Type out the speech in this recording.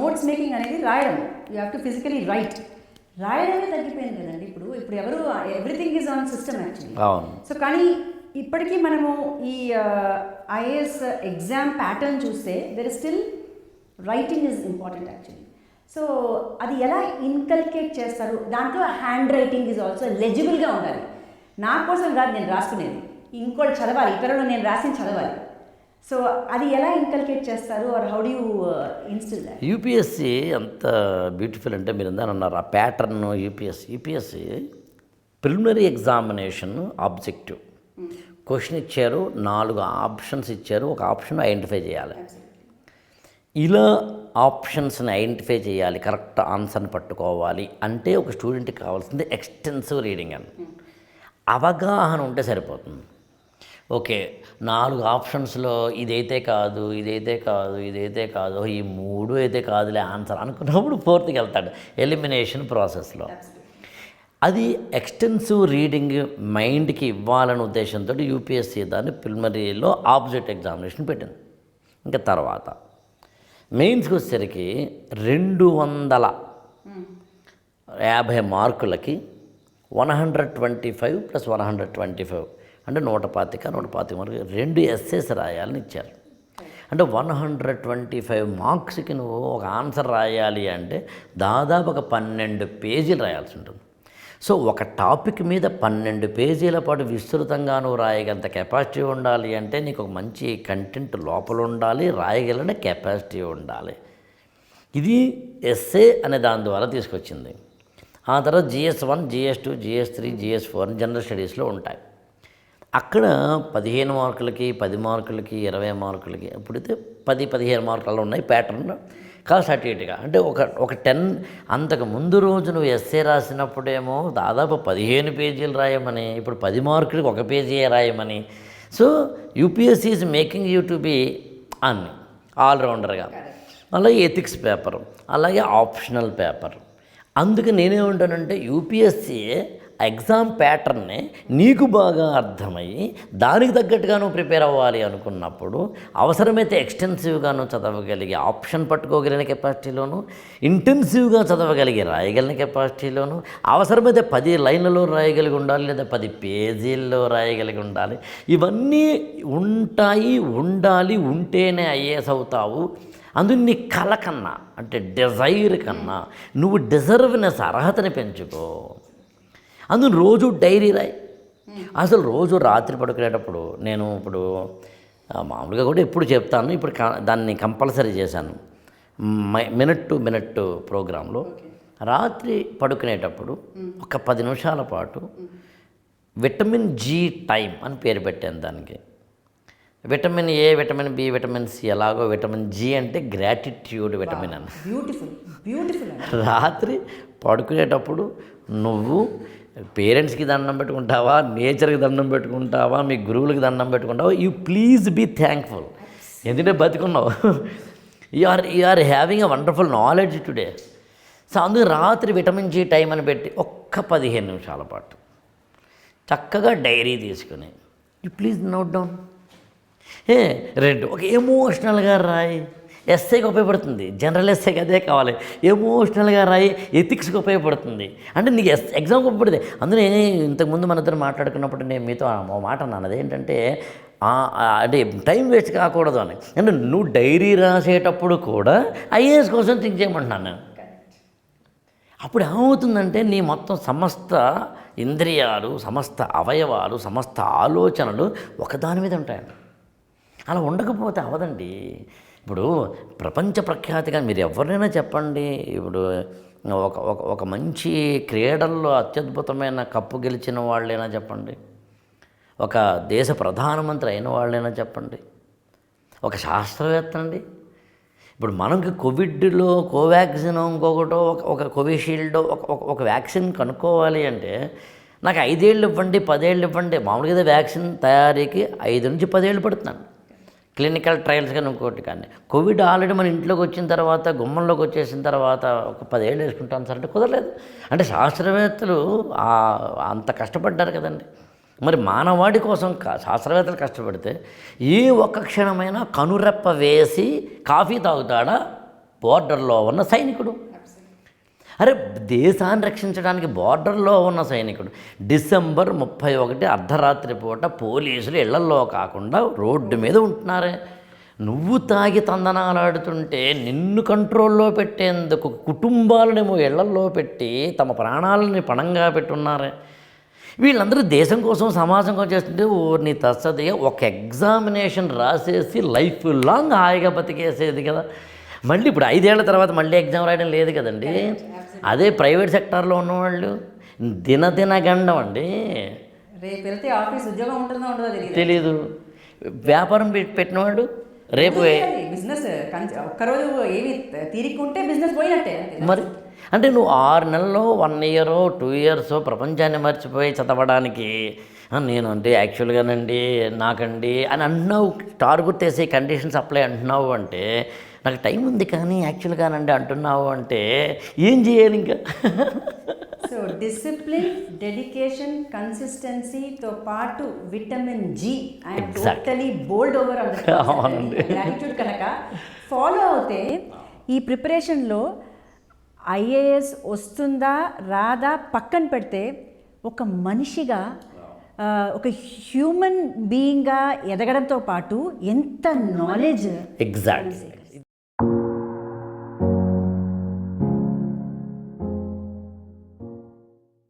Notes making అనేది రాయడం, you have to physically write. రాయడమే తగ్గిపోయింది కదండి ఇప్పుడు ఎవరు, everything is on system actually. So కానీ ఇప్పటికీ మనము ఈ ఐఏఎస్ ఎగ్జామ్ ప్యాటర్న్ చూస్తే there is still writing is important actually. So అది ఎలా ఇన్కల్కేట్ చేస్తారు? దాంట్లో హ్యాండ్ రైటింగ్ ఈజ్ ఆల్సో లెజిబుల్గా ఉండాలి. నా కోసం కాదు నేను రాసుకునేది, ఇంకోటి చదవాలి, ఇతరులు నేను రాసి చదవాలి. సో అది ఎలా ఇన్కల్కేట్ చేస్తారు, or how do you instil that? UPSC అంత బ్యూటిఫుల్ అంటే మీరు ఎందని అన్నారు ఆ pattern. UPSC preliminary examination objective question ఇచ్చారు, 4 ఆప్షన్స్ ఇచ్చారు, ఒక ఆప్షన్ ఐడెంటిఫై చేయాలి. ఇలా ఆప్షన్స్ని ఐడెంటిఫై చేయాలి, కరెక్ట్ ఆన్సర్ని పట్టుకోవాలి అంటే ఒక స్టూడెంట్కి కావాల్సింది ఎక్స్టెన్సివ్ రీడింగ్ అని అవగాహన ఉంటే సరిపోతుంది. ఓకే 4 ఆప్షన్స్లో ఇదైతే కాదు, ఇదైతే కాదు, ఇదైతే కాదు, ఈ 3 అయితే కాదులే ఆన్సర్ అనుకున్నప్పుడు 4th వెళ్తాడు ఎలిమినేషన్ ప్రాసెస్లో. అది ఎక్స్టెన్సివ్ రీడింగ్ మైండ్కి ఇవ్వాలనే ఉద్దేశంతో యూపీఎస్సీ దాన్ని ప్రిలిమినరీలో ఆబ్జెక్ట్ ఎగ్జామినేషన్ పెట్టింది. ఇంకా తర్వాత మెయిన్స్కి వచ్చేసరికి 250 మార్కులకి 125 + 125 అంటే 125 మార్కులు 2 ఎస్సేస్ రాయాలని ఇచ్చారు. అంటే 125 మార్క్స్కి నువ్వు ఒక ఆన్సర్ రాయాలి అంటే దాదాపు ఒక 12 పేజీలు రాయాల్సి ఉంటుంది. సో ఒక టాపిక్ మీద 12 పేజీల పాటు విస్తృతంగా నువ్వు రాయగలంత కెపాసిటీ ఉండాలి అంటే నీకు ఒక మంచి కంటెంట్ లోపల ఉండాలి, రాయగలిగిన కెపాసిటీ ఉండాలి. ఇది ఎస్సే అనే దాని ద్వారా తీసుకొచ్చింది. ఆ తర్వాత GS1, GS2, GS3, GS4 general స్టడీస్లో ఉంటాయి. అక్కడ 15 మార్కులకి, 10 మార్కులకి, 20 మార్కులకి, ఇప్పుడైతే 10-15 మార్కులు ఉన్నాయి ప్యాటర్న్ కాస్ట్ అటు ఇటుగా. అంటే ఒక 10 అంతకు ముందు రోజు నువ్వు ఎస్సే రాసినప్పుడేమో దాదాపు 15 పేజీలు రాయమని, ఇప్పుడు 10 మార్కులకి 1 పేజీ రాయమని. So UPSC is making you to be అన్ని ఆల్రౌండర్గా. అలాగే ఎథిక్స్ పేపర్, అలాగే ఆప్షనల్ పేపర్. అందుకే నేనేమంటానంటే యూపీఎస్సీ ఎగ్జామ్ ప్యాటర్న్నే నీకు బాగా అర్థమయ్యి దానికి తగ్గట్టుగా నువ్వు ప్రిపేర్ అవ్వాలి అనుకున్నప్పుడు అవసరమైతే ఎక్స్టెన్సివ్గా నువ్వు చదవగలిగే ఆప్షన్ పట్టుకోగలిగిన కెపాసిటీలోను, ఇంటెన్సివ్గా చదవగలిగే రాయగలిగిన కెపాసిటీలోను, అవసరమైతే 10 లైన్లలో రాయగలిగి ఉండాలి లేదా 10 పేజీల్లో రాయగలిగి ఉండాలి. ఇవన్నీ ఉండాలి. ఉంటేనే ఐఏఎస్ అవుతావు. అందుకు నీ కళ కన్నా అంటే డిజైర్ కన్నా నువ్వు డిజర్వ్నెస్ అర్హతని పెంచుకో. అందుకు రోజు డైరీ రాయి. అసలు రోజు రాత్రి పడుకునేటప్పుడు నేను ఇప్పుడు మామూలుగా కూడా ఎప్పుడు చెప్తాను, ఇప్పుడు దాన్ని కంపల్సరీ చేశాను. మినిట్ టు మినిట్ ప్రోగ్రాంలో రాత్రి పడుకునేటప్పుడు ఒక 10 నిమిషాల పాటు విటమిన్ జీ టైం అని పేరు పెట్టాను దానికి. Vitamin A, vitamin B, vitamin C, ఎలాగో విటమిన్ జీ అంటే గ్రాటిట్యూడ్ విటమిన్ అని. బ్యూటిఫుల్. రాత్రి పడుకునేటప్పుడు నువ్వు పేరెంట్స్కి దండం పెట్టుకుంటావా, నేచర్కి దండం పెట్టుకుంటావా, మీ గురువులకి దండం పెట్టుకుంటావా, యూ ప్లీజ్ బీ థ్యాంక్ఫుల్. ఎందుకంటే బతికున్నావు. You are having a wonderful knowledge today. So అందుకు రాత్రి విటమిన్ జీ టైం అని పెట్టి ఒక్క 15 నిమిషాల పాటు చక్కగా డైరీ తీసుకుని యూ ప్లీజ్ నోట్ డౌన్. 2 ఒక ఎమోషనల్గా రాయి. ఎస్ఐకి ఉపయోగపడుతుంది, జనరల్ ఎస్ఐకి అదే కావాలి. ఎమోషనల్గా రాయి, ఎథిక్స్కి ఉపయోగపడుతుంది. అంటే నీకు ఎగ్జామ్కి ఉపయోగపడుతుంది. అందులో ఇంతకుముందు మన ఇద్దరు మాట్లాడుకున్నప్పుడు నేను మీతో ఓ మాట అన్నాను, అదేంటంటే అంటే టైం వేస్ట్ కాకూడదు అని. అంటే నువ్వు డైరీ రాసేటప్పుడు కూడా ఐఏఎస్ కోసం థింక్ చేయమంటున్నాను నేను. అప్పుడు ఏమవుతుందంటే నీ మొత్తం సమస్త ఇంద్రియాలు, సమస్త అవయవాలు, సమస్త ఆలోచనలు ఒకదాని మీద ఉంటాయండి. అలా ఉండకపోతే అవదండి. ఇప్పుడు ప్రపంచ ప్రఖ్యాతిగా మీరు ఎవరినైనా చెప్పండి, ఇప్పుడు ఒక మంచి క్రీడల్లో అత్యద్భుతమైన కప్పు గెలిచిన వాళ్ళైనా చెప్పండి, ఒక దేశ ప్రధానమంత్రి అయిన వాళ్ళైనా చెప్పండి, ఒక శాస్త్రవేత్త అండి. ఇప్పుడు మనకి కోవిడ్లో కోవాక్సిన్ ఇంకొకటో ఒక కోవిషీల్డ్ ఒక వ్యాక్సిన్ కనుక్కోవాలి అంటే నాకు 5 ఏళ్ళు ఇవ్వండి, 10 ఏళ్ళు ఇవ్వండి. మామూలుగా వ్యాక్సిన్ తయారీకి 5 నుంచి 10 ఏళ్ళు పడుతున్నాను, క్లినికల్ ట్రయల్స్ కానీ ఇంకోటి. కానీ కోవిడ్ ఆల్రెడీ మన ఇంట్లోకి వచ్చిన తర్వాత, గుమ్మంలోకి వచ్చేసిన తర్వాత ఒక 10 ఏళ్ళు వేసుకుంటాను సార్ అంటే కుదరలేదు. అంటే శాస్త్రవేత్తలు అంత కష్టపడ్డారు కదండి. మరి మానవాడి కోసం శాస్త్రవేత్తలు కష్టపడితే ఏ ఒక్క క్షణమైనా కనురెప్ప వేసి కాఫీ తాగుతాడా బోర్డర్లో ఉన్న సైనికుడు. అరే దేశాన్ని రక్షించడానికి బార్డర్లో ఉన్న సైనికుడు డిసెంబర్ 31 అర్ధరాత్రి పూట పోలీసులు ఇళ్లల్లో కాకుండా రోడ్డు మీద ఉంటున్నారే. నువ్వు తాగి తందనాలాడుతుంటే నిన్ను కంట్రోల్లో పెట్టేందుకు కుటుంబాలనేమో ఇళ్లల్లో పెట్టి తమ ప్రాణాలని పణంగా పెట్టున్నారే. వీళ్ళందరూ దేశం కోసం సమాజం కోసం చేస్తుంటే నీ తస్సది ఒక ఎగ్జామినేషన్ రాసేసి లైఫ్ లాంగ్ హాయిగా బతికేసేది కదా. మళ్ళీ ఇప్పుడు 5 ఏళ్ల తర్వాత మళ్ళీ ఎగ్జామ్ రాయడం లేదు కదండి. అదే ప్రైవేట్ సెక్టార్లో ఉన్నవాళ్ళు దినగండం అండి. రేపు వెళ్తే ఆఫీస్ ఉద్యోగం ఉంటుందో ఉండదో తెలీదు. వ్యాపారం పెట్టినవాడు రేపు బిజినెస్ ఒక్కరోజు ఏమి తీరికుంటే బిజినెస్ పోయినట్టే. మరి అంటే నువ్వు 6 నెలల్లో 1 ఇయర్ 2 ఇయర్స్ ప్రపంచాన్ని మర్చిపోయి చదవడానికి నేను అంటే యాక్చువల్గానండి నాకండి అని అంటున్నావు. స్టార్ గుర్తేసే కండిషన్స్ అప్లై అంటున్నావు అంటే నాకు టైం ఉంది కానీ యాక్చువల్గానండి అంటున్నావు అంటే ఏం చేయాలి ఇంకా? సో డిసిప్లిన్, డెడికేషన్, కన్సిస్టెన్సీతో పాటు vitamin G and totally bold over gratitude కనుక ఫాలో అవుతే ఈ ప్రిపరేషన్లో ఐఏఎస్ వస్తుందా రాదా పక్కన పెడితే ఒక మనిషిగా ఒక హ్యూమన్ బీయింగ్గా ఎదగడంతో పాటు ఎంత నాలెడ్జ్ ఎగ్జాక్ట్